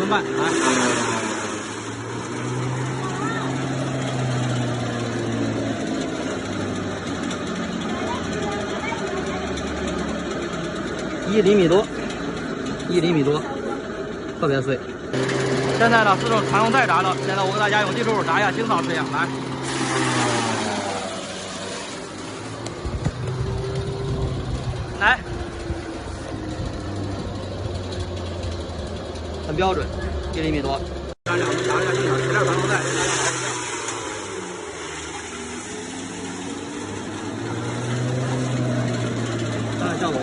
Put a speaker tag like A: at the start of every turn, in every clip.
A: 半，来。1厘米多，1厘米多，特别碎。现在呢是用传动带炸的，现在我给大家用技术炸一下清扫式样，来。来，很标准，1厘米多。炸一下清扫，铁链传动带。看看效果，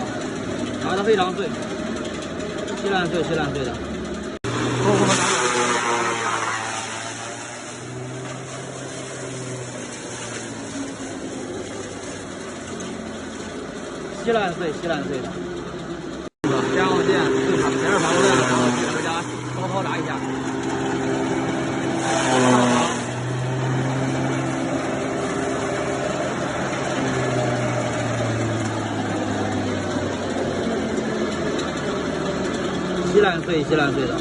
A: 炸得非常碎，稀烂碎的。稀烂碎的。加上线对前面防护带的时候，给大家偷炸一下。稀烂碎的。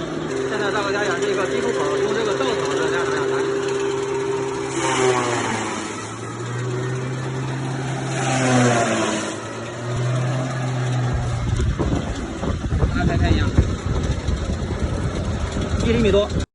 A: 现在再给大家演这个低出口，用这个倒口的加炸来。跟开一样，1厘米多。